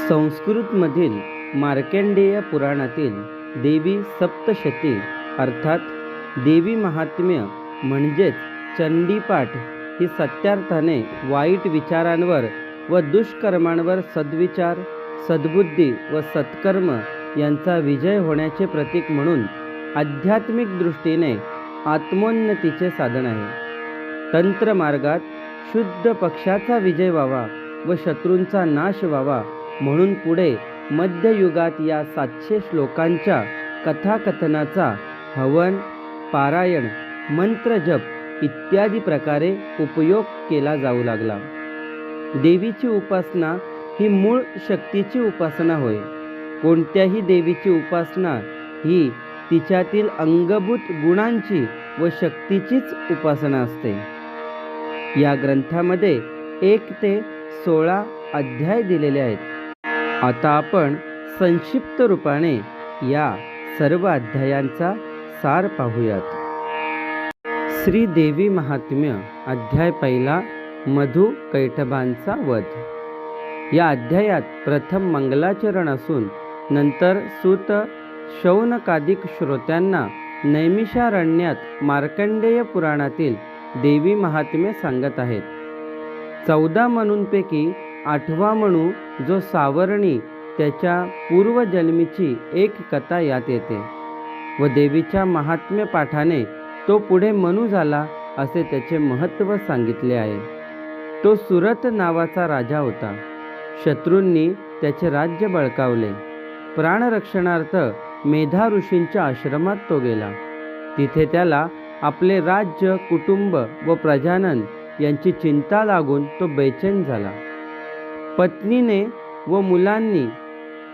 संस्कृतमधील मार्कंडेय पुराणातील देवी सप्तशती अर्थात देवी महात्म्य म्हणजेच चंडीपाठ ही सत्यार्थाने वाईट विचारांवर व दुष्कर्मांवर सद्विचार, सद्बुद्धी व सत्कर्म यांचा विजय होण्याचे प्रतीक म्हणून आध्यात्मिक दृष्टीने आत्मोन्नतीचे साधन आहे. तंत्र मार्गात शुद्ध पक्षाचा विजय व्हावा व शत्रूंचा नाश व्हावा म्हणून पुढे मध्ययुगात या 700 श्लोकांच्या कथाकथनाचा हवन, पारायण, मंत्रजप इत्यादी प्रकारे उपयोग केला जाऊ लागला. देवीची उपासना ही मूळ शक्तीची उपासना होय. कोणत्याही देवीची उपासना ही तिच्यातील अंगभूत गुणांची व शक्तीचीच उपासना असते. या ग्रंथामध्ये 1 ते 16 अध्याय दिलेले आहेत. आता आपण संक्षिप्त रूपाने या सर्व अध्यायांचा सार पाहूयात. श्री देवी महात्म्य अध्याय 1 मधु कैटभांचा वध. या अध्यायात प्रथम मंगलाचरण असून नंतर सूत शौनकादिक श्रोत्यांना नैमिषारण्यात मार्कंडेय पुराणातील देवी महात्म्य सांगत आहेत. 14 मनूंपैकी 8वा मनू जो सावर्णी त्याच्या पूर्वजन्मीची एक कथा यात येते व देवीच्या महात्म्य पाठाने तो पुढे मनू झाला असे त्याचे महत्त्व सांगितले आहे. तो सुरत नावाचा राजा होता. शत्रूंनी त्याचे राज्य बळकावले. प्राणरक्षणार्थ मेधा ऋषींच्या आश्रमात तो गेला. तिथे त्याला आपले राज्य, कुटुंब व प्रजानन यांची चिंता लागून तो बेचैन झाला. पत्नीने व मुलांनी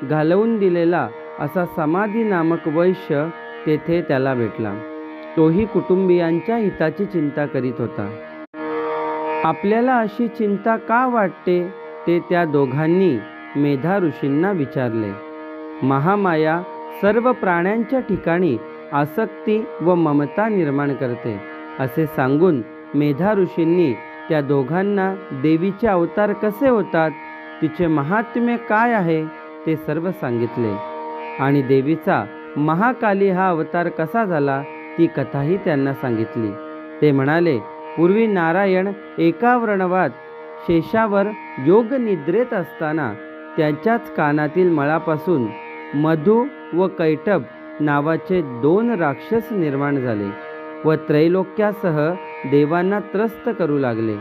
घालवून दिलेला असा समाधी नामक वैश्य तेथे त्याला भेटला. तोही कुटुंबियांच्या हिताची चिंता करीत होता. आपल्याला अशी चिंता का वाटते ते त्या दोघांनी मेधा ऋषींना विचारले. महामाया सर्व प्राण्यांच्या ठिकाणी आसक्ती व ममता निर्माण करते असे सांगून मेधा ऋषींनी त्या दोघांना देवीचे अवतार कसे होतात, तिचे महात्म्य काय आहे ते सर्व सांगितले आणि देवीचा महाकाली हा अवतार कसा झाला ती कथाही त्यांना सांगितली. ते म्हणाले, पूर्वी नारायण एका व्रणवात शेषावर योग निद्रेत असताना त्यांच्याच कानातील मळापासून मधु व कैटभ नावाचे 2 राक्षस निर्माण झाले व त्रैलोक्यासह देवांना त्रस्त करू लागले.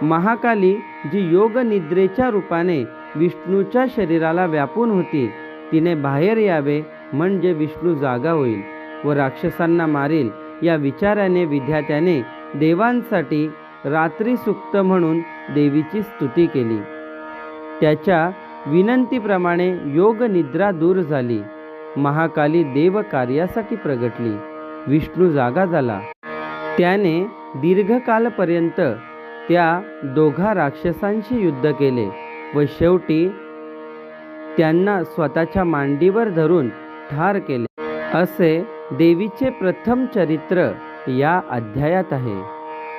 महाकाली जी योग निद्रेच्या रूपाने विष्णूच्या शरीराला व्यापून होती, तिने बाहेर यावे म्हणजे विष्णू जागा होईल व राक्षसांना मारील या विचाराने विद्यात्याने देवांसाठी रात्री सुक्त म्हणून देवीची स्तुती केली. त्याच्या विनंतीप्रमाणे योग निद्रा दूर झाली. महाकाली देव कार्यासाठी प्रगटली. विष्णू जागा झाला. त्याने दीर्घकालपर्यंत त्या दोघा राक्षसांशी युद्ध केले व शेवटी त्यांना स्वतःच्या मांडीवर धरून ठार केले. असे देवीचे प्रथम चरित्र या अध्यायात आहे.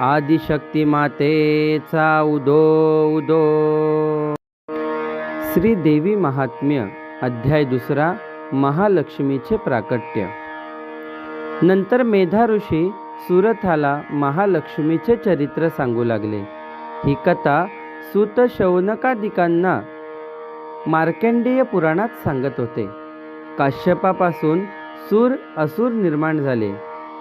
आदिशक्ती मातेचा उदो उदो. श्री देवी महात्म्य अध्याय 2 महालक्ष्मीचे प्राकट्य. नंतर मेधा ऋषी सुरथाला महालक्ष्मीचे चरित्र सांगू लागले. ही कथा सूत शौनकादिकांना मार्कंडेय पुराणात सांगत होते. काश्यपापासून सूर असुर निर्माण झाले.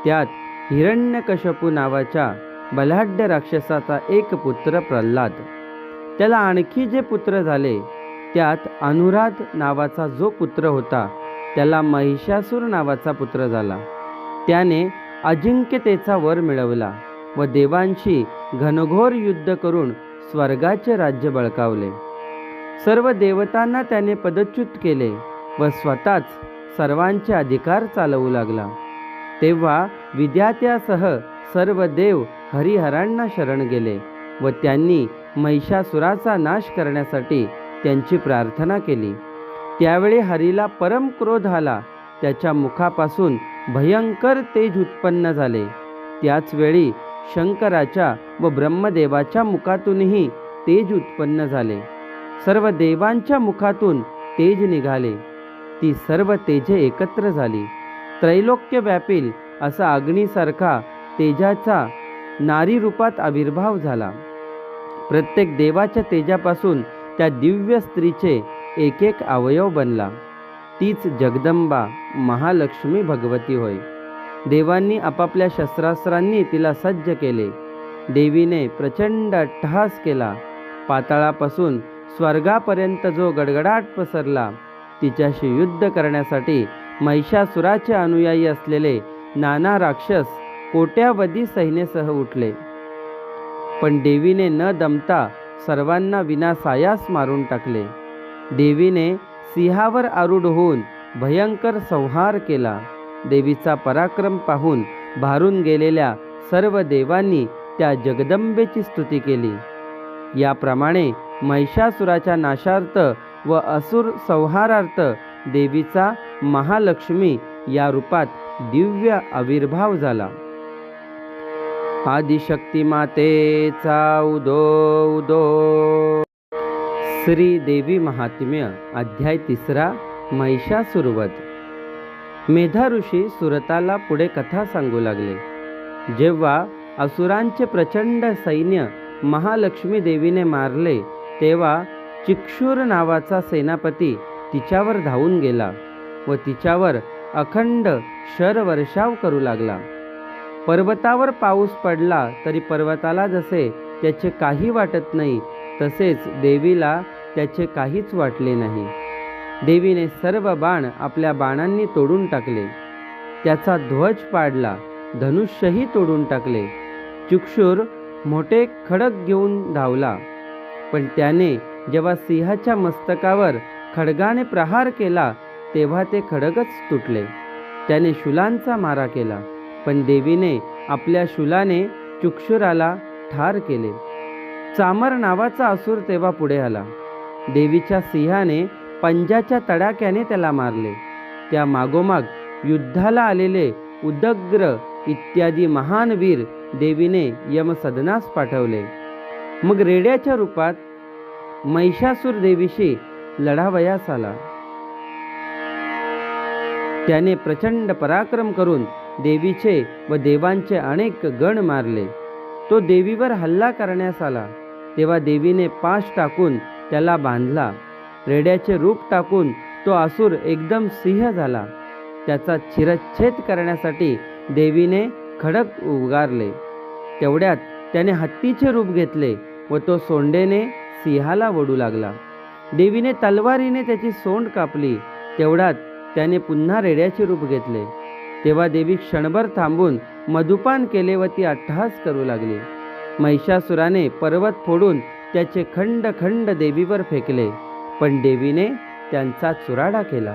त्यात हिरण्यकश्यपू नावाच्या बलाढ्य राक्षसाचा एक पुत्र प्रल्हाद. त्याला आणखी जे पुत्र झाले त्यात अनुराध नावाचा जो पुत्र होता त्याला महिषासूर नावाचा पुत्र झाला. त्याने अजिंक्यतेचा वर मिळवला व देवांशी घनघोर युद्ध करून स्वर्गाचे राज्य बळकावले. सर्व देवतांना त्याने पदच्युत केले व स्वतःच सर्वांचे अधिकार चालवू लागला. तेव्हा विद्यात्यासह सर्व देव हरिहरांना शरण गेले व त्यांनी महिषासुराचा नाश करण्यासाठी त्यांची प्रार्थना केली. त्यावेळी हरीला परम क्रोध आला. त्याच्या मुखापासून भयंकर तेज उत्पन्न झाले. त्याच वेळी शंकराच्या व ब्रह्मदेवाच्या मुखातूनही तेज उत्पन्न झाले. सर्व देवांच्या मुखातून तेज निघाले. ती सर्व तेजे एकत्र झाली. त्रैलोक्य व्यापील असा अग्नीसारखा तेजाचा नारी रूपात आविर्भाव झाला. प्रत्येक देवाच्या तेजापासून त्या दिव्य स्त्रीचे एक एक अवयव बनला. तीच जगदंबा महालक्ष्मी भगवती होय. देवांनी आपापल्या शस्त्रास्त्रांनी तिला सज्ज केले. देवीने प्रचंड अट्टहास केला. पाताळापासून स्वर्गापर्यंत जो गडगडाट पसरला. तिच्याशी युद्ध करण्यासाठी महिषासुराचे अनुयायी असलेले नाना राक्षस कोट्यावधी सैन्यासह उठले. पण देवीने न दमता सर्वांना विनासायास मारून टाकले. देवीने सिंहावर आरूढ होऊन भयंकर संहार केला. देवीचा पराक्रम पाहून भारून गेलेल्या सर्व देवांनी त्या जगदंबेची स्तुती केली. याप्रमाणे महिषासुराच्या नाशार्थ व असुर संहारार्थ देवीचा महालक्ष्मी या रूपात दिव्य आविर्भाव झाला. आदिशक्ती मातेचा उदो उदो. श्री देवी महात्म्य अध्याय 3 महिषासुरवध. मेधा ऋषी सुरताला पुढे कथा सांगू लागले. जेव्हा असुरांचे प्रचंड सैन्य महालक्ष्मी देवीने मारले तेव्हा चिक्षुर नावाचा सेनापती तिच्यावर धावून गेला व तिच्यावर अखंड शरवर्षाव करू लागला. पर्वतावर पाऊस पडला तरी पर्वताला जसे त्याचे काही वाटत नाही तसेच देवीला त्याचे काहीच वाटले नाही. देवीने सर्व बाण आपल्या बाणांनी तोडून टाकले. त्याचा ध्वज पाडला. धनुष्यही तोडून टाकले. चिक्षुर मोठे खडक घेऊन धावला. पण त्याने जेव्हा सिंहाच्या मस्तकावर खडगाने प्रहार केला तेव्हा ते खडगच तुटले. त्याने शूलांचा मारा केला. पण देवीने आपल्या शूलाने चिक्षुराला ठार केले. चामर नावाचा असुर तेव्हा पुढे आला. देवीच्या सिंहाने पंजाच्या तडाख्याने त्याला मारले. त्या मागोमाग युद्धाला आलेले उदग्र इत्यादी महान वीर देवीने यमसदनास पाठवले. मग रेड्याच्या रूपात महिषासुर देवीशी लढावयास आला. त्याने प्रचंड पराक्रम करून देवीचे व देवांचे अनेक गण मारले. तो देवीवर हल्ला करण्यास आला तेव्हा देवीने पाश टाकून त्याला बांधला. रेड्याचे रूप टाकून तो असुर एकदम सिंह झाला. त्याचा शिरच्छेद करण्यासाठी देवीने खडक उगारले. तेवढ्यात त्याने हत्तीचे रूप घेतले व तो सोंडेने सिंहाला वडू लागला. देवीने तलवारीने त्याची सोंड कापली. तेवढ्यात त्याने पुन्हा रेड्याचे रूप घेतले. तेव्हा देवी क्षणभर थांबून मधुपान केले व ती अट्टहास करू लागली. महिषासुराने पर्वत फोडून त्याचे खंड खंड देवीवर फेकले. पण देवीने त्यांचा चुराडा केला.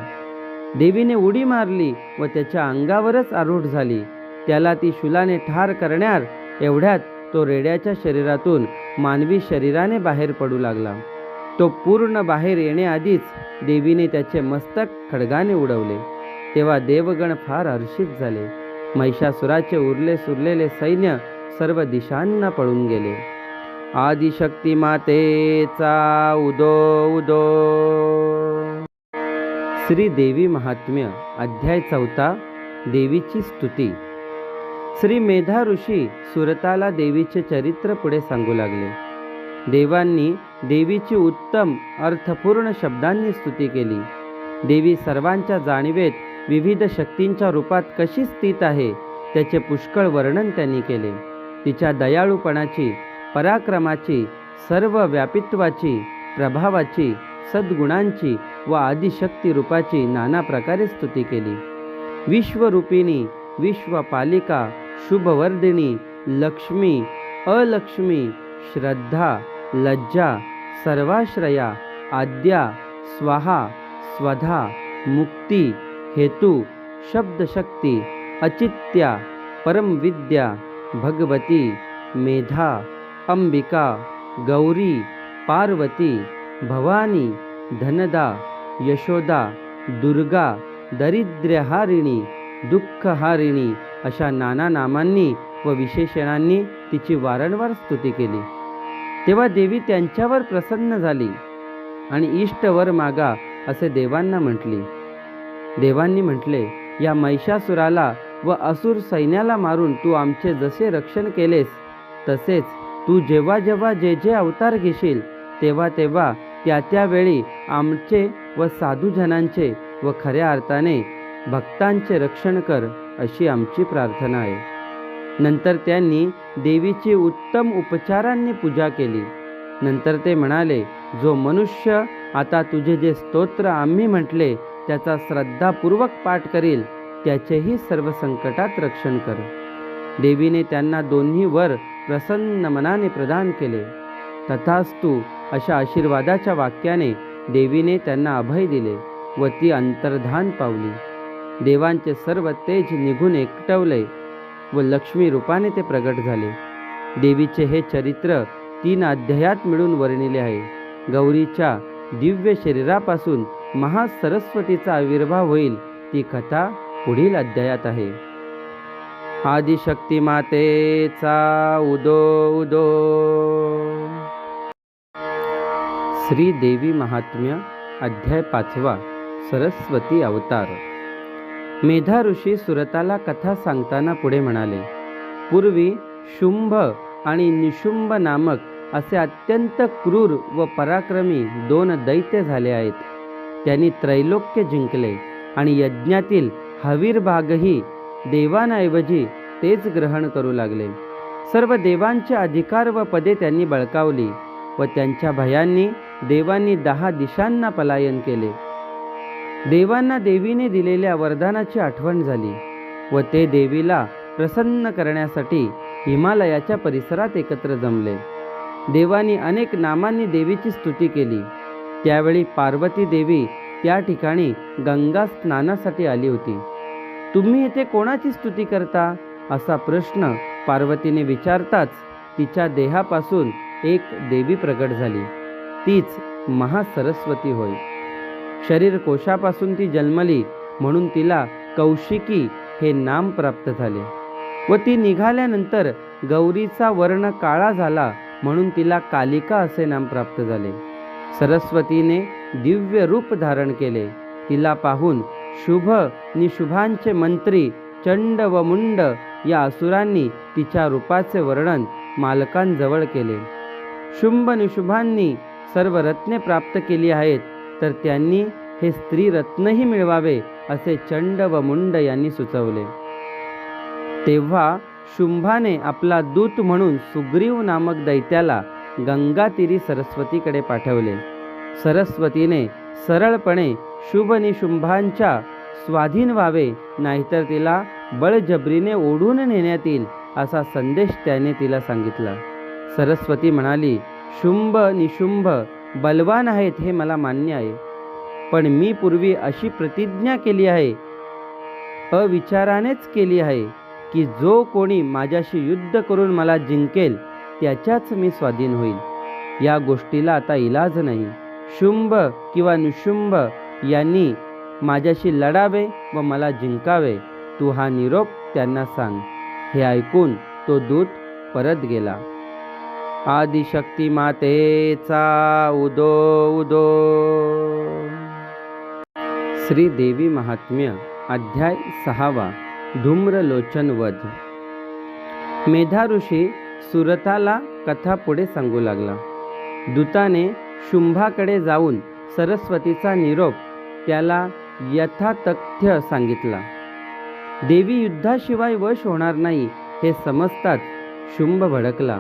देवीने उडी मारली व त्याच्या अंगावरच आरूढ झाली. त्याला ती शूलाने ठार करणार एवढ्यात तो रेड्याच्या शरीरातून मानवी शरीराने बाहेर पडू लागला. तो पूर्ण बाहेर येण्याआधीच देवीने त्याचे मस्तक खडगाने उडवले. तेव्हा देवगण फार हर्षित झाले. महिषासुराचे उरले सुरलेले सैन्य सर्व दिशांना पळून गेले. आदिशक्ती मातेचा उदो उदो. श्री देवी महात्म्य अध्याय 4 देवीची स्तुती. श्री मेधा ऋषी सुरताला देवीचे चरित्र पुढे सांगू लागले. देवांनी देवीची उत्तम अर्थपूर्ण शब्दांनी स्तुती केली. देवी सर्वांच्या जाणीवेत विविध शक्तींच्या रूपात कशी स्थित आहे त्याचे पुष्कळ वर्णन त्यांनी केले. तिच्या दयाळूपणाची, पराक्रमाची, सर्व व्यापित्वाची, प्रभावाची, सद्गुणांची व आदिशक्ती रूपाची नाना प्रकारे स्तुती केली. विश्वरूपिणी, विश्वपालिका, शुभवर्धिनी, लक्ष्मी, अलक्ष्मी, श्रद्धा, लज्जा, सर्वाश्रया, आद्या, स्वाहा, स्वधा, मुक्ती, हेतू, शब्दशक्ती, अचित्या, परमविद्या, भगवती, मेधा, अंबिका, गौरी, पार्वती, भवानी, धनदा, यशोदा, दुर्गा, दरिद्र्यहारिणी, दुःखहारिणी अशा नाना नामांनी व विशेषणांनी तिची वारंवार स्तुती केली. तेव्हा देवी त्यांच्यावर प्रसन्न झाली. आणि इष्टवर मागा असे देवांना म्हटली. देवांनी म्हटले, या महिषासुराला व असुर सैन्याला मारून तू आमचे जसे रक्षण केलेस, तसेच तू जेव्हा जेव्हा जे जे अवतार घेशील तेव्हा तेव्हा त्या वेळी आमचे व साधूजनांचे व खऱ्या अर्थाने भक्तांचे रक्षण कर, अशी आमची प्रार्थना आहे. नंतर त्यांनी देवीची उत्तम उपचारांनी पूजा केली. नंतर ते म्हणाले, जो मनुष्य आता तुझे जे स्तोत्र आम्ही म्हटले त्याचा श्रद्धापूर्वक पाठ करील, त्याचेही सर्व संकटात रक्षण कर. देवीने त्यांना दोन्ही वर प्रसन्न मनाने प्रदान केले. तथास्तु अशा आशीर्वादाच्या वाक्याने देवीने त्यांना अभय दिले व ती अंतर्धान पावली. देवांचे सर्व तेज निघून एकटवले व लक्ष्मी रूपाने ते प्रगट झाले. देवीचे हे चरित्र 3 अध्यायात मिळून वर्णिले आहे. गौरीच्या दिव्य शरीरापासून महासरस्वतीचा आविर्भाव होईल ती कथा पुढील अध्यायात आहे. आदिशक्ती मातेचा उदो उदो. श्री देवी महात्म्य अध्याय 5. सरस्वती अवतार. मेधा ऋषी सुरताला कथा सांगताना पुढे म्हणाले, पूर्वी शुंभ आणि निशुंभ नामक असे अत्यंत क्रूर व पराक्रमी 2 दैत्य झाले आहेत. त्यांनी त्रैलोक्य जिंकले आणि यज्ञातील हवीर भागही देवांऐवजी तेच ग्रहण करू लागले. सर्व देवांचे अधिकार व पदे त्यांनी बळकावली व त्यांच्या भयांनी देवांनी 10 दिशांना पलायन केले. देवांना देवीने दिलेल्या वरदानाची आठवण झाली व ते देवीला प्रसन्न करण्यासाठी हिमालयाच्या परिसरात एकत्र जमले. देवांनी अनेक नामांनी देवीची स्तुती केली. त्यावेळी पार्वती देवी त्या ठिकाणी गंगा स्नानासाठी आली होती. तुम्ही येथे कोणाची स्तुती करता, असा प्रश्न पार्वतीने विचारताच तिच्या देहापासून एक देवी प्रगट झाली. तीच महासरस्वती होय. शरीर कोशापासून ती जन्मली म्हणून तिला कौशिकी हे नाम प्राप्त झाले व ती निघाल्यानंतर गौरीचा वर्ण काळा झाला म्हणून तिला कालिका असे नाम प्राप्त झाले. सरस्वतीने दिव्य रूप धारण केले. तिला पाहून शुभ निशुभांचे मंत्री चंड व मुंड या असुरांनी तिच्या रूपाचे वर्णन मालकांजवळ केले. शुंभ निशुभांनी सर्व रत्ने प्राप्त केली आहेत, तर त्यांनी हे स्त्री रत्नही मिळवावे असे चंड व मुंड यांनी सुचवले. तेव्हा शुंभाने आपला दूत म्हणून सुग्रीव नामक दैत्याला गंगातीरी सरस्वतीकडे पाठवले. सरस्वतीने सरळपणे शुभ निशुंभांच्या स्वाधीन व्हावे, नाहीतर तिला बळजबरीने ओढून नेण्यात येईल असा संदेश त्याने तिला सांगितला. सरस्वती म्हणाली, शुंभ निशुंभ बलवान आहेत हे मला मान्य आहे, पण मी पूर्वी अशी प्रतिज्ञा केली आहे, अविचारानेच केली आहे, की जो कोणी माझ्याशी युद्ध करून मला जिंकेल त्याच्याच मी स्वाधीन होईल. या गोष्टीला आता इलाज नाही. शुंभ किंवा निशुंभ यांनी माझ्याशी लढावे व मला जिंकावे. तू हा निरोप त्यांना सांग. हे ऐकून तो दूत परत गेला. आदिशक्ती मातेचा उदो उदो. श्री देवी महात्म्य अध्याय 6. धूम्रलोचन वध. मेधा ऋषी सुरताला कथा पुढे सांगू लागला. दूताने शुंभाकडे जाऊन सरस्वतीचा निरोप त्याला यथातथ्य सांगितला. देवी युद्धाशिवाय वश होणार नाही हे समजताच शुंभ भडकला.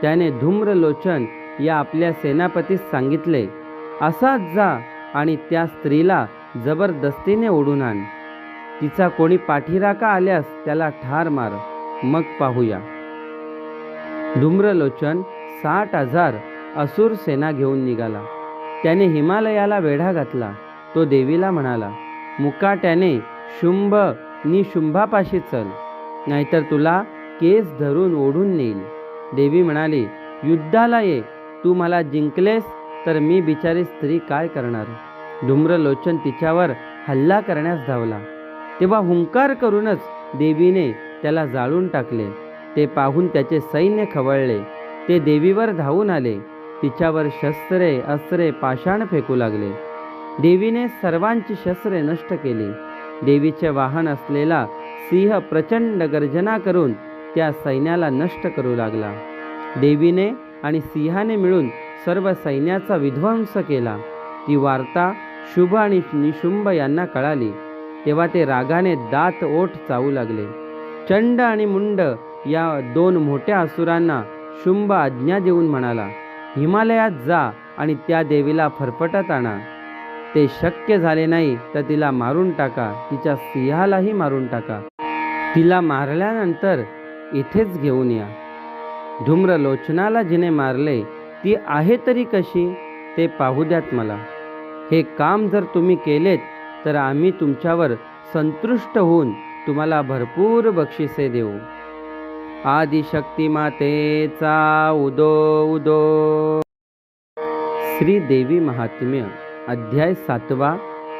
त्याने धूम्रलोचन या आपल्या सेनापतीस सांगितले, असाच जा आणि त्या स्त्रीला जबरदस्तीने ओढून आण. तिचा कोणी पाठीराखा आल्यास त्याला ठार मार, मग पाहूया. धूम्रलोचन 60,000 असुर सेना घेऊन निघाला. त्याने हिमालयाला वेढा घातला. तो देवीला म्हणाला, मुकाट्याने शुंभ निशुंभापाशी चल, नाहीतर तुला केस धरून ओढून नेईल. देवी म्हणाली, युद्धाला ये. तू मला जिंकलेस तर मी बिचारी स्त्री काय करणार. धूम्रलोचन तिच्यावर हल्ला करण्यास धावला. तेव्हा हुंकार करूनच देवीने त्याला जाळून टाकले. ते पाहून त्याचे सैन्य खवळले. ते देवीवर धावून आले. तिच्यावर शस्त्रे अस्त्रे पाषाण फेकू लागले. देवीने सर्वांची शस्त्रे नष्ट केली. देवीचे वाहन असलेला सिंह प्रचंड गर्जना करून त्या सैन्याला नष्ट करू लागला. देवीने आणि सिंहाने मिळून सर्व सैन्याचा विध्वंस केला. ती वार्ता शुभ आणि निशुंभ यांना कळाली. तेव्हा ते रागाने दात ओठ चावू लागले. चंड आणि मुंड या दोन मोठ्या असुरांना शुंभ आज्ञा देऊन म्हणाला, हिमालयात जा आणि त्या देवीला फरफटत आणा. ते शक्य झाले नाही तर तिला मारून टाका, तिच्या सिंहालाही मारून टाका. तिला मारल्यानंतर इथेच घेऊन या. धूम्रलोचनाला जिने मारले ती आहे तरी कशी ते पाहू द्यात मला. हे काम जर तुम्ही केलेत तर आम्ही तुमच्यावर संतुष्ट होऊन तुम्हाला भरपूर बक्षिसे देऊ. आदिशक्ती मातेचा उदो उदो. श्री देवी महात्म्य अध्याय 7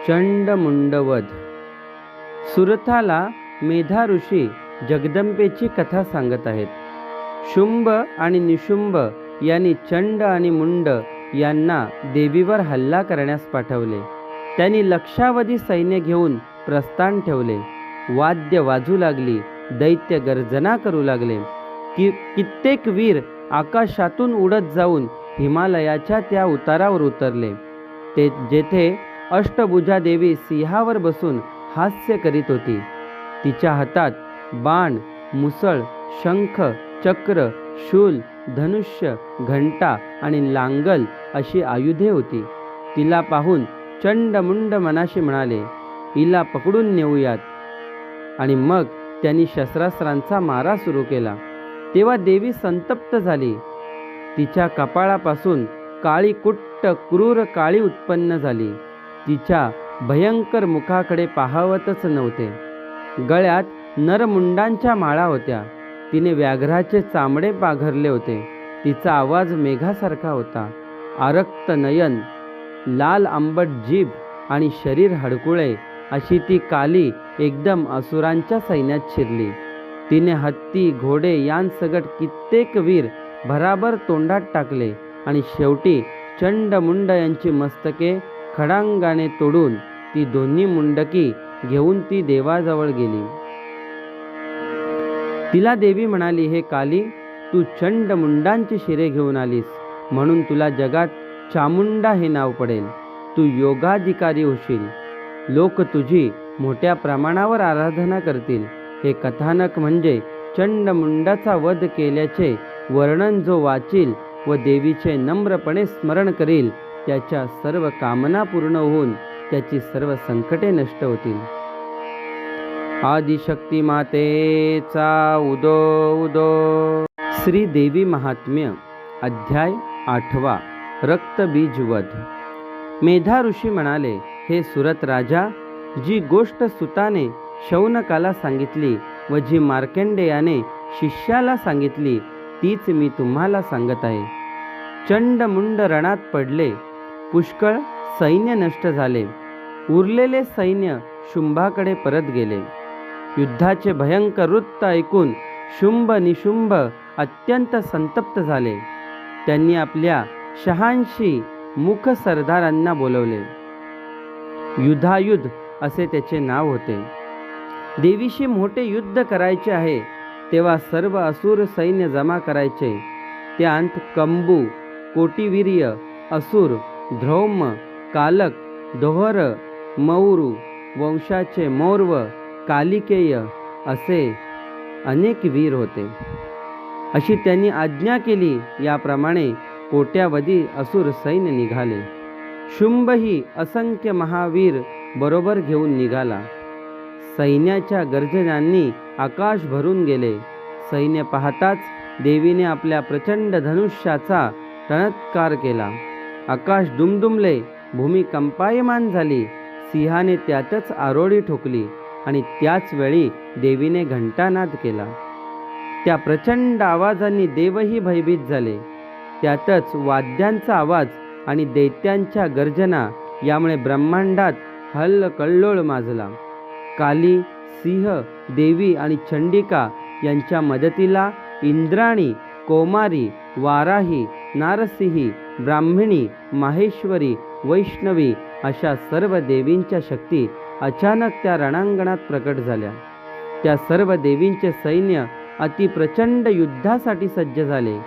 चंडमुंडवध. सुरथाला मेधा ऋषी जगदंबेची कथा सांगत आहेत. शुंभ आणि निशुंभ यांनी चंड आणि मुंड यांना देवीवर हल्ला करण्यास पाठवले. त्यांनी लक्षावधी सैन्य घेऊन प्रस्थान ठेवले. वाद्य वाजू लागली, दैत्य गर्जना करू लागले. कित्येक वीर आकाशातून उडत जाऊन हिमालयाच्या त्या उतारावर उतरले. ते जेथे अष्टभुजा देवी सिंहावर बसून हास्य करीत होती. तिच्या हातात बाण, मुसळ, शंख, चक्र, शूल, धनुष्य, घंटा आणि लांगल अशी आयुधे होती. तिला पाहून चंडमुंड मनाशी म्हणाले, हिला पकडून नेऊयात. आणि मग त्यांनी शस्त्रास्त्रांचा मारा सुरू केला. तेव्हा देवी संतप्त झाली. तिच्या कपाळापासून काळी कुट्ट क्रूर काळी उत्पन्न झाली. तिच्या भयंकर मुखाकडे पाहवतच नव्हते. गळ्यात नरमुंडांच्या माळा होत्या. तिने व्याघ्राचे चामडे पाघरले होते. तिचा आवाज मेघासारखा होता. आरक्त नयन, लाल आंबट जीभ आणि शरीर हडकुळे अशी ती काली एकदम असुरांच्या सैन्यात शिरली. तिने हत्ती, घोडे यांसकट कित्येक वीर भराभर तोंडात टाकले आणि शेवटी चंडमुंड यांची मस्तके खडांगाने तोडून ती दोन्ही मुंडकी घेऊन ती देवाजवळ गेली. तिला देवी म्हणाली, हे काली, तू चंडमुंडांची शिरे घेऊन आलीस म्हणून तुला जगात चामुंडा हे नाव पडेल. तू योगाधिकारी होशील. लोक तुझी मोठ्या प्रमाणावर आराधना करतील. हे कथानक म्हणजे चंडमुंडाचा वध केल्याचे वर्णन जो वाचील व देवीचे नम्रपणे स्मरण करील त्याच्या सर्व कामना पूर्ण होऊन त्याची सर्व संकटे नष्ट होतील. आदिशक्ती मातेचा उदो उदो. श्री देवी महात्म्य अध्याय 8 रक्तबीजवध. मेधा ऋषी म्हणाले, हे सुरत राजा, जी गोष्ट सुताने शौनकाला सांगितली व जी मार्कंडेयाने शिष्याला सांगितली तीच मी तुम्हाला सांगत आहे. चंडमुंड रणात पडले. पुष्कळ सैन्य नष्ट झाले. उरलेले सैन्य शुंभाकडे परत गेले. युद्धाचे भयंकर वृत्त ऐकून शुंभ निशुंभ अत्यंत संतप्त झाले. त्यांनी आपल्या शहांशी मुख सरदारांना बोलवले. युधायुध असे त्याचे नाव होते. देवीशी मोठे युद्ध करायचे आहे तेव्हा सर्व असुर सैन्य जमा करायचे. त्यांत कंबू, कोटिवीर्य, असुर, ध्रौम, कालक, दोहर, मौरू वंशाचे मौर्व, कालिकेय असे अनेक वीर होते. अशी त्यांनी आज्ञा केली. याप्रमाणे कोट्यावधी असुर सैन्य निघाले. शुंभही असंख्य महावीर बरोबर घेऊन निघाला. सैन्याच्या गर्जनांनी आकाश भरून गेले. सैन्य पाहताच देवीने आपल्या प्रचंड धनुष्याचा रणत्कार केला. आकाश दुमदुमले, भूमी कंपायमान झाली. सिंहाने त्यातच आरोळी ठोकली आणि त्याच वेळी देवीने घंटानाद केला. त्या प्रचंड आवाजांनी देवही भयभीत झाले. त्यातच वाद्यांचा आवाज आणि दैत्यांच्या गर्जना यामुळे ब्रह्मांडात हल्लकल्लोळ माजला. काली, सिंह, देवी आणि चंडिका यांच्या मदतीला इंद्राणी, कोमारी, वाराही, नारसिंही, ब्राह्मणी, माहेश्वरी, वैष्णवी अशा सर्व देवींच्या शक्ती अचानक त्या रणांगणात प्रकट झाल्या. त्या सर्व देवींचे सैन्य अतिप्रचंड युद्धासाठी सज्ज झाले.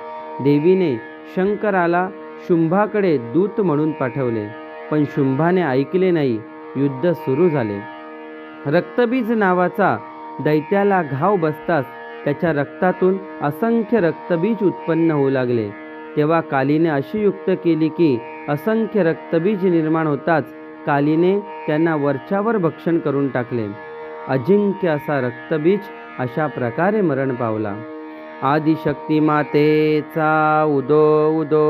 देवीने शंकराला शुंभाकडे दूत म्हणून पाठवले, पण शुंभाने ऐकले नाही. युद्ध सुरू झाले. रक्तबीज नावाचा दैत्याला घाव बसताच त्याच्या रक्तातून असंख्य रक्तबीज उत्पन्न होऊ लागले. तेव्हा कालीने अशी युक्त केली की असंख्य रक्तबीज निर्माण होताच कालीने त्यांना वरच्यावर भक्षण करून टाकले. अजिंक्य असा रक्तबीज अशा प्रकारे मरण पावला. आदिशक्ती मातेचा उदो उदो.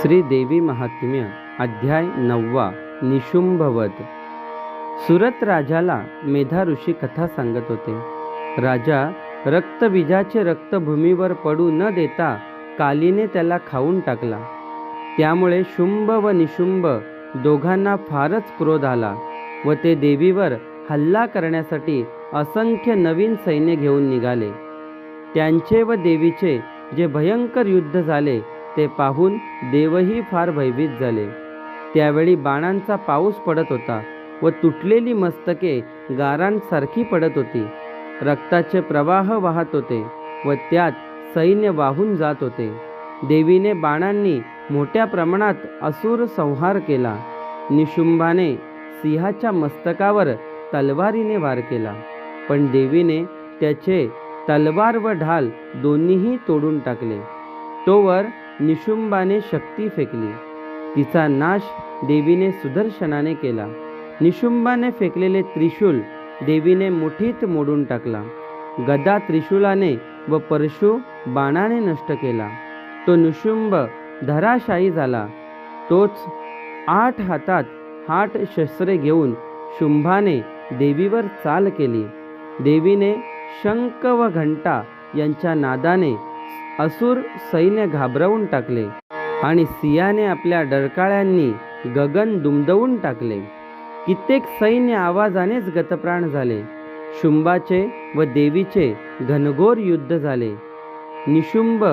श्री देवी महात्म्य अध्याय 9. निशुंभवध. सुरत राजाला मेधा ऋषी कथा सांगत होते. राजा रक्तबीजाचे रक्त भूमीवर पडू न देता कालीने त्याला खाऊन टाकला. त्यामुळे शुंभ व निशुंभ दोघांना फारच क्रोध आला व ते देवीवर हल्ला करण्यासाठी असंख्य नवीन सैन्य घेऊन निघाले. त्यांचे व देवीचे जे भयंकर युद्ध झाले ते पाहून देवही फार भयभीत झाले. त्यावेळी बाणांचा पाऊस पडत होता व तुटलेली मस्तके गारांसारखी पडत होती. रक्ताचे प्रवाह वाहत होते व त्यात सैन्य वाहून जात होते. देवीने बाणांनी मोठ्या प्रमाणात असुर संहार केला. निशुंभाने सिंहाच्या मस्तकावर तलवारीने वार केला, पण देवीने त्याचे तलवार व ढाल दोन्हीही तोडून टाकले. तोवर निशुंभाने शक्ती फेकली. तिचा नाश देवीने सुदर्शनाने केला. निशुंभाने फेकलेले त्रिशूल देवीने मुठीत मोडून टाकला. गदा त्रिशूलाने व परशु बाणाने नष्ट केला. तो निशुंभ धराशायी झाला. तोच 8 हातात 8 शस्त्रे घेऊन शुंभाने देवीवर चाल केली. देवीने शंख व घंटा यांच्या नादाने असुर सैन्य घाबरवून टाकले आणि सिंहाने आपल्या डरकाळ्यांनी गगन दुमदवून टाकले. कित्येक सैन्य आवाजानेच गतप्राण झाले. शुंभाचे व देवीचे घनघोर युद्ध झाले. निशुंभ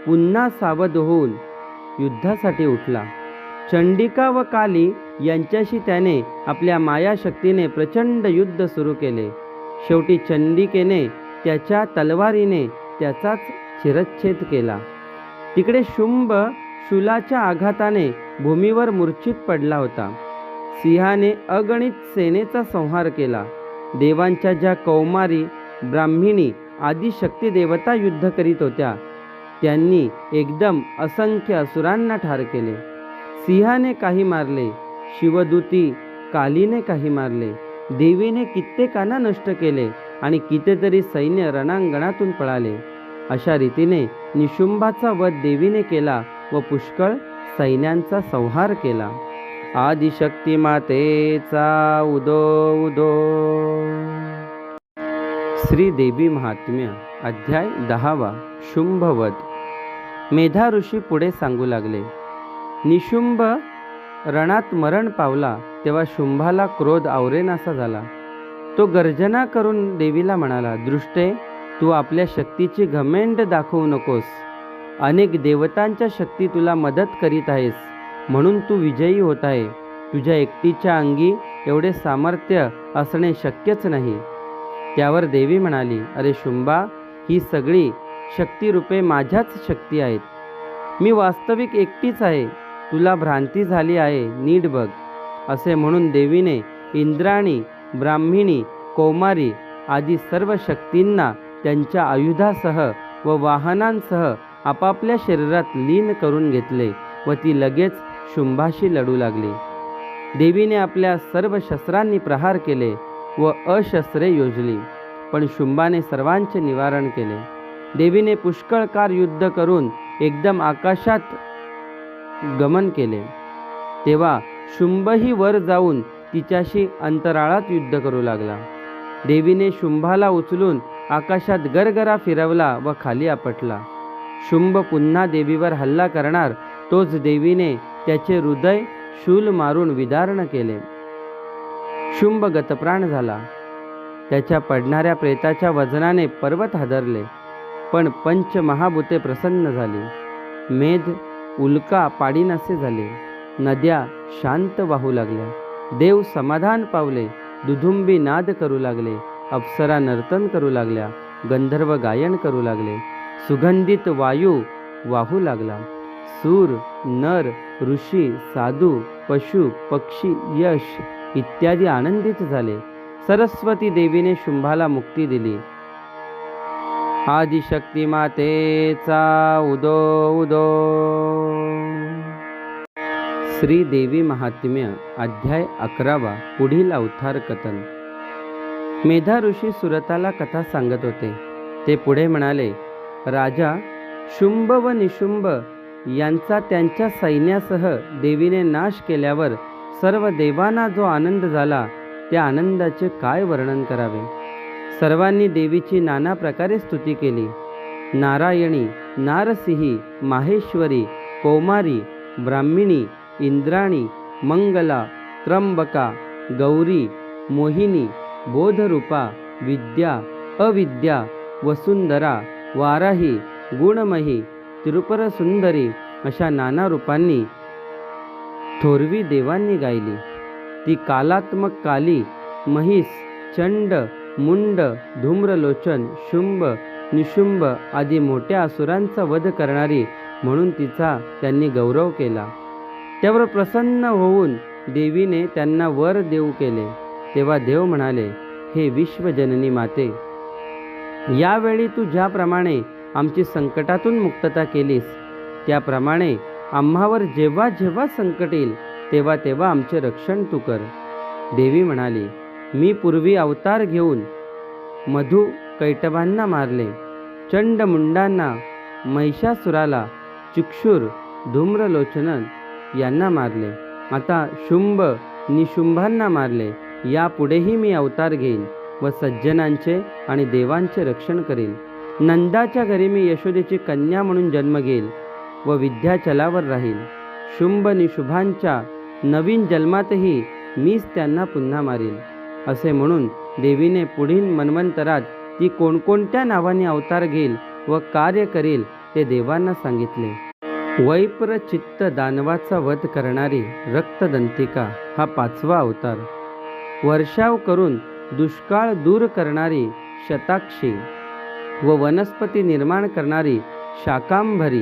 पुन्हा सावध होऊन युद्धासाठी उठला. चंडिका व काली यांच्याशी त्याने आपल्या मायाशक्तीने प्रचंड युद्ध सुरू केले. शेवटी चंडिकेने त्याच्या तलवारीने त्याचाच शिरच्छेद केला. तिकडे शुंभ शूलाच्या आघाताने भूमीवर मूर्छित पडला होता. सिंहाने अगणित सेनेचा संहार केला. देवांच्या ज्या कौमारी, ब्राह्मिणी आदी शक्ती देवता युद्ध करीत होत्या त्यांनी एकदम असंख्य असुरांना ठार केले. सिंहाने काही मारले, शिवदूती कालीने काही मारले, देवीने कित्येकांना नष्ट केले आणि कितीतरी सैन्य रणांगणातून पळाले. अशा रीतीने निशुंभाचा वध देवीने केला व पुष्कळ सैन्यांचा संहार केला. आदिशक्ती मातेचा उदो उदो. श्री देवी महात्म्य अध्याय 10. शुंभवध. मेधा ऋषी पुढे सांगू लागले. निशुंभ रणात मरण पावला तेव्हा शुंभाला क्रोध आवरेनासा झाला. तो गर्जना करून देवीला म्हणाला, दृष्टे, तू आपल्या शक्तीची घमेंड दाखवू नकोस. अनेक देवतांच्या शक्ती तुला मदत करीत आहेस म्हणून तू विजयी होत आहे. तुझ्या एकटीच्या अंगी एवढे सामर्थ्य असणे शक्यच नाही. त्यावर देवी म्हणाली, अरे शुंभा, ही सगळी शक्तिरूपे माझ्याच शक्ती आहेत. मी वास्तविक एकटीच आहे. तुला भ्रांती झाली आहे, नीट बघ. असे म्हणून देवीने इंद्राणी, ब्राह्मिणी, कौमारी आदी सर्व शक्तींना त्यांच्या आयुधासह व वाहनांसह आपापल्या शरीरात लीन करून घेतले व ती लगेच शुंभाशी लढू लागली. देवीने आपल्या सर्व शस्त्रांनी प्रहार केले व अशस्त्रे योजली, पण शुंभाने सर्वांचे निवारण केले. देवीने पुष्कळ काळ युद्ध करून एकदम आकाशात गमन केले. तेव्हा शुंभही वर जाऊन तिच्याशी अंतराळात युद्ध करू लागला. देवीने शुंभाला उचलून आकाशात गरगरा फिरवला व खाली आपटला. शुंभ पुन्हा देवीवर हल्ला करणार तोच देवीने त्याचे हृदय शूल मारून विदारण केले. शुंभ गतप्राण झाला. त्याच्या पडणाऱ्या प्रेताच्या वजनाने पर्वत हादरले, पण पंचमहाभूते प्रसन्न झाली. मेध उल्का पाडीनासे झाले. नद्या शांत वाहू लागल्या. देव समाधान पावले. दुधुंबी नाद करू लागले. अप्सरा नर्तन करू लागल्या. गंधर्व गायन करू लागले. सुगंधित वायू वाहू लागला. सूर, नर, ऋषी, साधू, पशु, पक्षी, यश इत्यादी आनंदित झाले. सरस्वती देवीने शुंभाला मुक्ती दिली. आदिशक्ती मातेचा उदो उदो. श्री देवी महात्म्य अध्याय 11. पुढील अवतार कथन. मेधा ऋषी सुरताला कथा सांगत होते. ते पुढे म्हणाले, राजा शुंभ व निशुंभ यांचा त्यांच्या सैन्यासह देवीने नाश केल्यावर सर्व देवांना जो आनंद झाला त्या आनंदाचे काय वर्णन करावे. सर्वांनी देवीची नाना प्रकारे स्तुती केली. नारायणी, नारसिंही, माहेश्वरी, कौमारी, ब्राह्मिणी, इंद्राणी, मंगला, त्र्यंबका, गौरी, मोहिनी, बोधरूपा, विद्या, अविद्या, वसुंधरा, वाराही, गुणमयी, त्रिपुरसुंदरी अशा नाना रूपांनी थोरवी देवांनी गायली. ती कालात्मक काली, महिष, चंड, मुंड, धूम्रलोचन, शुंभ, निशुंभ आदी मोठ्या असुरांचा वध करणारी म्हणून तिचा त्यांनी गौरव केला. त्यावर प्रसन्न होऊन देवीने त्यांना वर देऊ केले. तेव्हा देव म्हणाले, हे विश्वजननी माते, यावेळी तू ज्याप्रमाणे आमची संकटातून मुक्तता केलीस त्याप्रमाणे आम्हावर जेव्हा जेव्हा संकट येईल तेव्हा तेव्हा आमचे रक्षण तू कर. देवी म्हणाली, मी पूर्वी अवतार घेऊन मधु कैटभांना मारले, चंडमुंडांना, महिषासुराला, चक्षुर, धूम्रलोचन यांना मारले. आता शुंभ निशुंभांना मारले. यापुढेही मी अवतार घेईन व सज्जनांचे आणि देवांचे रक्षण करेल. नंदाच्या घरी मी यशोदेची कन्या म्हणून जन्म घेईल व विद्याचलावर राहील. शुंभ निशुभांच्या नवीन जन्मातही मीच त्यांना पुन्हा मारील. असे म्हणून देवीने पुढील मन्वंतरात ती कोणकोणत्या नावाने अवतार घेईल व कार्य करेल ते देवांना सांगितले. वैप्र चित्त दानवाचा वध करणारी रक्तदंतिका हा 5वा अवतार. वर्षाव करून दुष्काळ दूर करणारी शताक्षी व वनस्पती निर्माण करणारी शाकांभरी,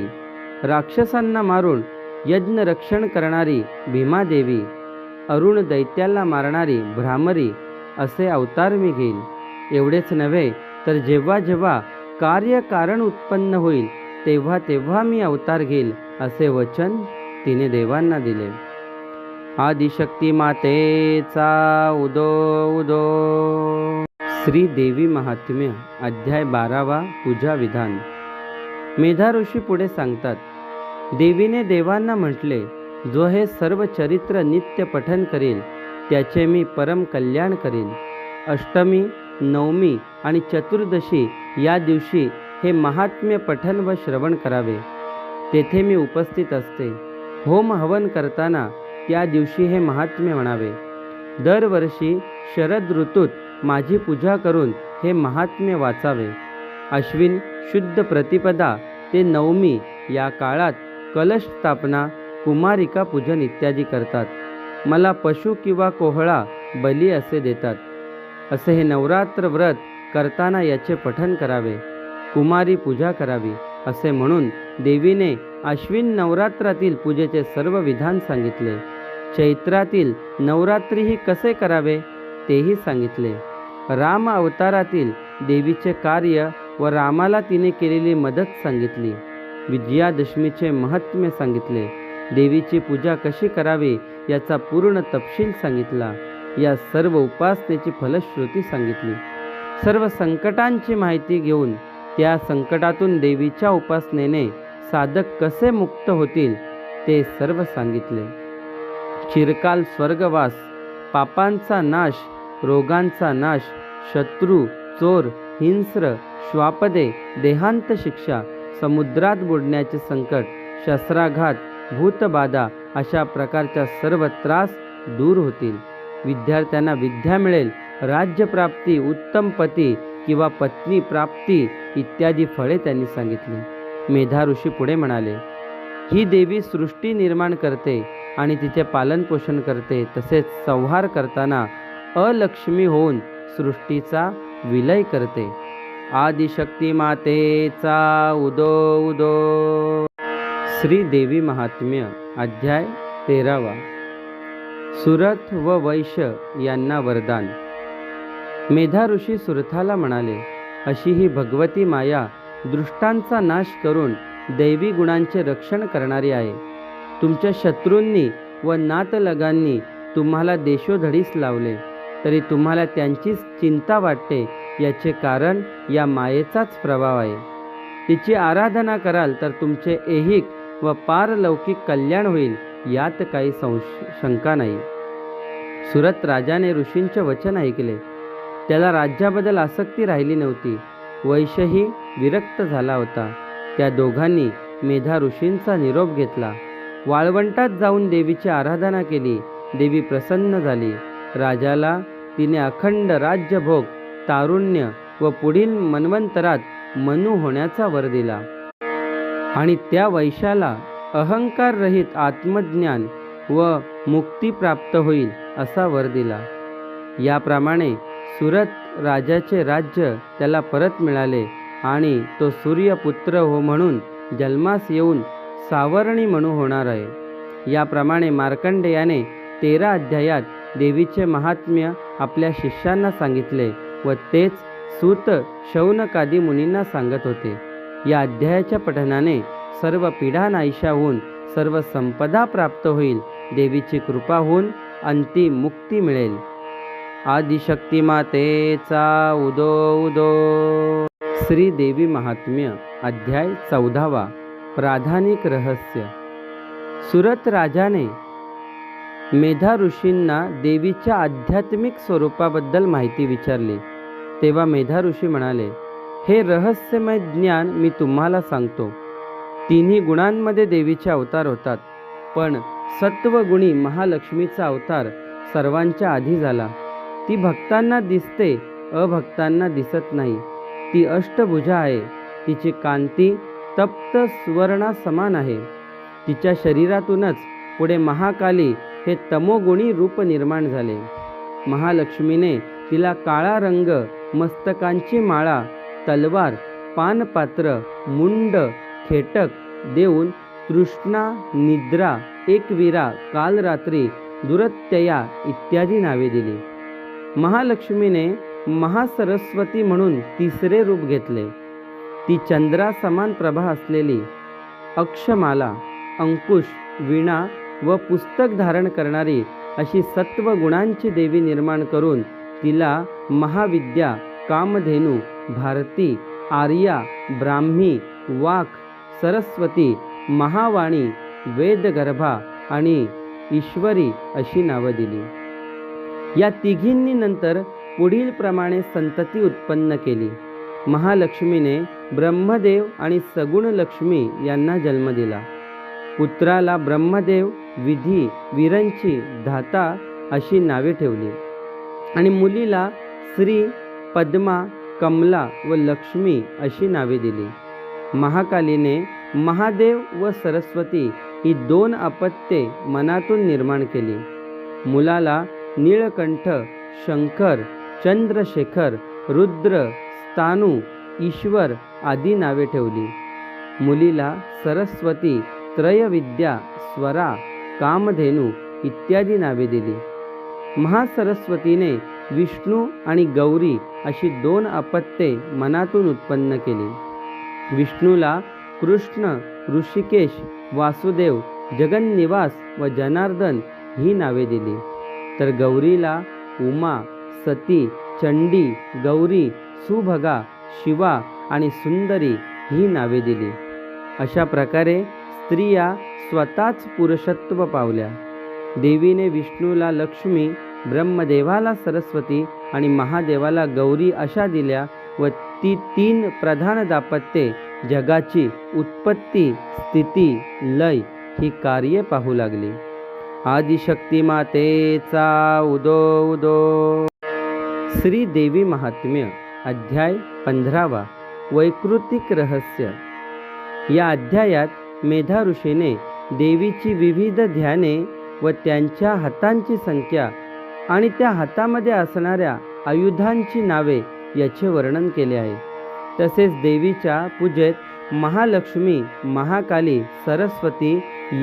राक्षसांना मारून यज्ञ रक्षण करणारी भीमादेवी, अरुण दैत्याला मारणारी भ्रामरी असे अवतार मी घेईल. एवढेच नव्हे तर जेव्हा जेव्हा कार्यकारण उत्पन्न होईल तेव्हा तेव्हा मी अवतार घेईल असे वचन तिने देवांना दिले. आदिशक्ती मातेचा उदो उदो. श्री देवी महात्म्य अध्याय 12. पूजा विधान. मेधा ऋषी पुढे सांगतात, देवीने देवांना म्हटले, जो हे सर्व चरित्र नित्य पठन करेल त्याचे मी परम कल्याण करेन. अष्टमी, नवमी आणि चतुर्दशी या दिवशी हे महात्म्य पठन व श्रवण करावे. तेथे मी उपस्थित असते. होम हवन करताना त्या दिवशी हे महात्म्य म्हणावे. दरवर्षी शरद ऋतूत माझी पूजा करून हे महात्म्य वाचावे. अश्विन शुद्ध प्रतिपदा ते नवमी या काळात कलश स्थापना, कुमारिका पूजन इत्यादी करतात. मला पशु किंवा कोहळा बली असे देतात. असे हे नवरात्र व्रत करताना याचे पठन करावे. कुमारी पूजा करावी असे म्हणून देवीने अश्विन नवरात्रातील पूजेचे सर्व विधान सांगितले. चैत्रातील नवरात्रीही कसे करावे तेही सांगितले. राम अवतारातील देवीचे कार्य व रामाला तिने केलेली मदत सांगितली. विजयादशमीचे महात्म्य सांगितले. देवीची पूजा कशी करावी याचा पूर्ण तपशील सांगितला. या सर्व उपासनेची फलश्रुती सांगितली. सर्व संकटांची माहिती घेऊन त्या संकटातून देवीच्या उपासनेने साधक कसे मुक्त होतील ते सर्व सांगितले. चिरकाल स्वर्गवास, पापांचा नाश, रोगांचा नाश, शत्रू, चोर, हिंस्र, श्वापदे, देहांत शिक्षा, समुद्रात बुडण्याचे संकट, शस्त्राघात, भूतबाधा अशा प्रकारच्या सर्व त्रास दूर होतील. विद्यार्थ्यांना विद्या मिळेल. राज्यप्राप्ती, उत्तम पती किंवा पत्नी प्राप्ती इत्यादी फळे त्यांनी सांगितली. मेधा ऋषी पुढे म्हणाले, ही देवी सृष्टी निर्माण करते आणि तिचे पालनपोषण करते, तसेच संहार करताना अलक्ष्मी होऊन सृष्टीचा विलय करते. आदिशक्ती मातेचा उदो उदो. श्री देवी महात्म्य अध्याय 13वा. सुरथ व वैश्य यांना वरदान. मेधा ऋषी सुरथाला म्हणाले, अशी ही भगवती माया दृष्टांचा नाश करून दैवी गुणांचे रक्षण करणारी आहे. तुमच्या शत्रूंनी व नातलगांनी तुम्हाला देशोधडीस लावले, तरी तुम्हाला त्यांचीच चिंता वाटते. याचे कारण या मायेचाच प्रभाव आहे. तिची आराधना कराल तर तुमचे ऐहिक व पारलौकिक कल्याण होईल, यात काही शंका नाही. सुरत राजाने ऋषींचे वचन ऐकले. त्याला राज्याबद्दल आसक्ती राहिली नव्हती. वैश्यही विरक्त झाला होता. त्या दोघांनी मेधा ऋषींचा निरोप घेतला. वाळवंटात जाऊन देवीची आराधना केली. देवी प्रसन्न झाली. राजाला तिने अखंड राज्यभोग, तारुण्य व पुढील मन्वंतरात मनु होण्याचा वर दिला. आणि त्या वैश्याला अहंकाररहित आत्मज्ञान व मुक्ती प्राप्त होईल असा वर दिला. याप्रमाणे सुरत राजाचे राज्य त्याला परत मिळाले आणि तो सूर्यपुत्र हो म्हणून जन्मास येऊन सावर्णी म्हणू होणार आहे. याप्रमाणे मार्कंडेयाने 13 अध्यायात देवीचे महात्म्य आपल्या शिष्यांना सांगितले व तेच सूत शौनकादी मुनींना सांगत होते. या अध्यायाच्या पठनाने सर्व पीडा नाहीशा होऊन सर्व संपदा प्राप्त होईल. देवीची कृपा होऊन अंतिम मुक्ती मिळेल. आदिशक्ती मातेचा उदो उदो. श्री देवी महात्म्य अध्याय 14वा. प्राधानिक रहस्य. सुरत राजाने मेधा ऋषींना देवीच्या आध्यात्मिक स्वरूपाबद्दल माहिती विचारली. तेव्हा मेधा ऋषी म्हणाले, हे रहस्यमय ज्ञान मी तुम्हाला सांगतो. तिन्ही गुणांमध्ये देवीचे अवतार होतात, पण सत्वगुणी महालक्ष्मीचा अवतार सर्वांच्या आधी झाला. ती भक्तांना दिसते, अभक्तांना दिसत नाही. ती अष्टभुजा आहे. तिची कांती तप्त सुवर्णा समान आहे. तिच्या शरीरातूनच पुढे महाकाली हे तमोगुणी रूप निर्माण झाले. महालक्ष्मीने तिला काळा रंग, मस्तकांची माळा, तलवार, पानपात्र, मुंड, खेटक देऊन तृष्णा, निद्रा, एकवीरा, कालरात्री, दुरत्यया इत्यादी नावे दिली. महालक्ष्मीने महासरस्वती म्हणून तिसरे रूप घेतले. ती चंद्रासमान प्रभा असलेली, अक्षमाला, अंकुश, वीणा व पुस्तक धारण करणारी अशी सत्वगुणांची देवी निर्माण करून तिला महाविद्या, कामधेनू, भारती, आर्या, ब्राह्मी, वाक, सरस्वती, महावाणी, वेदगर्भा आणि ईश्वरी अशी नावं दिली. या तिघींनी नंतर पुढील प्रमाणे संतती उत्पन्न केली. महालक्ष्मीने ब्रह्मदेव आणि सगुण लक्ष्मी यांना जन्म दिला. पुत्राला ब्रह्मदेव, विधी, विरंची, धाता अशी नावे ठेवली आणि मुलीला श्री, पद्मा, कमला व लक्ष्मी अशी नावे दिली. महाकालीने महादेव व सरस्वती ही 2 अपत्ये मनातून निर्माण केली. मुलाला नीळकंठ, शंकर, चंद्रशेखर, रुद्र, स्थाणू, ईश्वर आदी नावे ठेवली. मुलीला सरस्वती, त्रयविद्या, स्वरा, कामधेनू इत्यादी नावे दिली. महासरस्वतीने विष्णू आणि गौरी अशी 2 अपत्ये मनातून उत्पन्न केली. विष्णूला कृष्ण, ऋषिकेश, वासुदेव, जगन्निवास व जनार्दन ही नावे दिली. तर गौरीला उमा, सती, चंडी, गौरी, सुभगा, शिवा आणि सुंदरी ही नावे दिली. अशा प्रकारे स्त्रिया स्वतःच पुरुषत्व पावल्या. देवीने विष्णूला लक्ष्मी, ब्रह्मदेवाला सरस्वती आणि महादेवाला गौरी अशा दिल्या व ती 3 प्रधान दाम्पत्ये जगाची उत्पत्ती, स्थिती, लय ही कार्ये पाहू लागली. आदिशक्ती मातेचा उदो उदो. श्री देवी महात्म्य अध्याय 15वा. वैकृतिक रहस्य. या अध्यायात मेधा ऋषीने देवीची विविध ध्याने व त्यांच्या हातांची संख्या आणि त्या हातामध्ये असणाऱ्या आयुधांची नावे याचे वर्णन केले आहे. तसेच देवीच्या पूजेत महालक्ष्मी, महाकाली, सरस्वती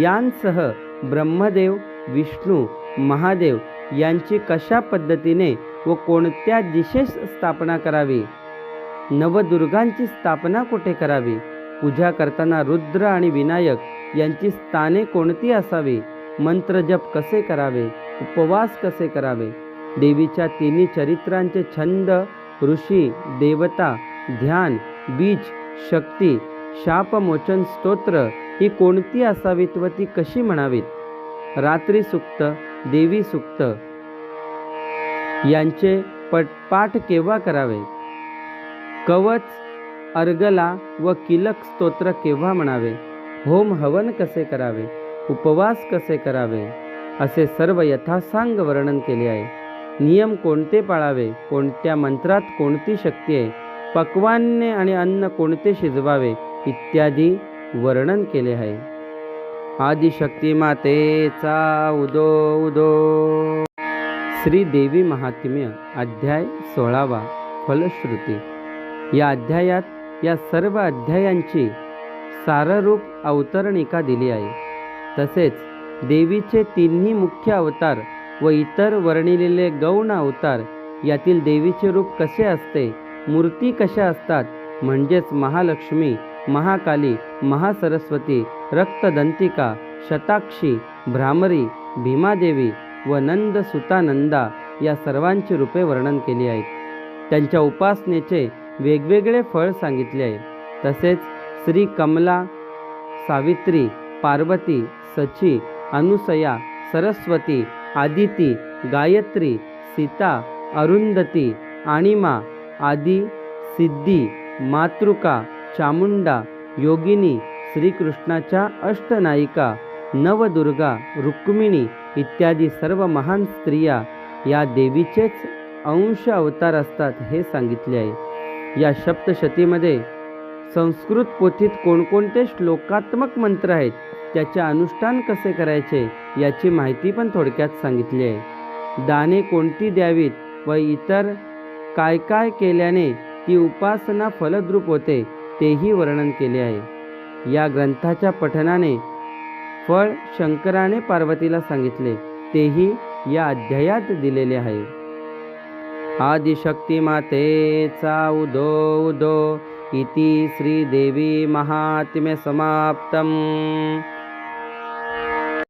यांसह ब्रह्मदेव, विष्णू, महादेव यांची कशा पद्धतीने व कोणत्या दिशेस स्थापना करावी, नवदुर्गांची स्थापना कुठे करावी, पूजा करताना रुद्र आणि विनायक यांची स्थाने कोणती असावी, मंत्रजप कसे करावे, उपवास कसे करावे, देवीच्या तिन्ही चरित्रांचे छंद, ऋषी, देवता, ध्यान, बीज, शक्ती, शापमोचन स्तोत्र ही कोणती असावीत व ती कशी म्हणावीत, रात्री सुक्त, देवी सुक्त यांचे पाठ केव्हा करावे, कवच, अर्गला व किलक स्तोत्र केव्हा म्हणावे, होम हवन कसे करावे, उपवास कसे करावे, असे सर्व यथासांग वर्णन केले आहे. नियम कोणते पाळावे, कोणत्या मंत्रात कोणती शक्ती आहे, पक्वान्ने आणि अन्न कोणते शिजवावे इत्यादी वर्णन केले आहे. आदिशक्ती मातेचा उदो उदो. श्री देवी महात्म्य अध्याय 16वा फलश्रुती. या अध्यायात या सर्व अध्यायांची साररूप अवतरणिका दिली आहे. तसेच देवीचे तिन्ही मुख्य अवतार व इतर वर्णिलेले गौण अवतार यातील देवीचे रूप कसे असते, मूर्ती कशा असतात, म्हणजेच महालक्ष्मी, महाकाली, महासरस्वती, रक्तदंतिका, शताक्षी, भ्रामरी, भीमादेवी व नंदसुतानंदा या सर्वांची रूपे वर्णन केली आहेत. त्यांच्या उपासनेचे वेगवेगळे फळ सांगितले आहे. तसेच श्री कमला, सावित्री, पार्वती, सची, अनुसया, सरस्वती, आदिती, गायत्री, सीता, अरुंधती, आणिमा, आदी, सिद्धी, मातृका, चामुंडा, योगिनी, श्रीकृष्णाच्या अष्टनायिका, नवदुर्गा, रुक्मिणी इत्यादी सर्व महान स्त्रिया या देवीचेच अंश अवतार असतात हे सांगितले आहे. या सप्तशतीमध्ये संस्कृत पोथीत कोणकोणते श्लोकात्मक मंत्र आहेत, त्याचे अनुष्ठान कसे करायचे याची माहिती पण थोडक्यात सांगितली आहे. दाने कोणती द्यावीत व इतर काय काय केल्याने ती उपासना फलद्रूप होते तेही वर्णन केले आहे. या ग्रंथाच्या पठनाने फळ शंकराने पार्वतीला सांगितले तेही या अध्यायात दिलेले आहे. आदिशक्ती मातेचा उदो उदो इति श्रीदेवी महात्म्य समाप्तम.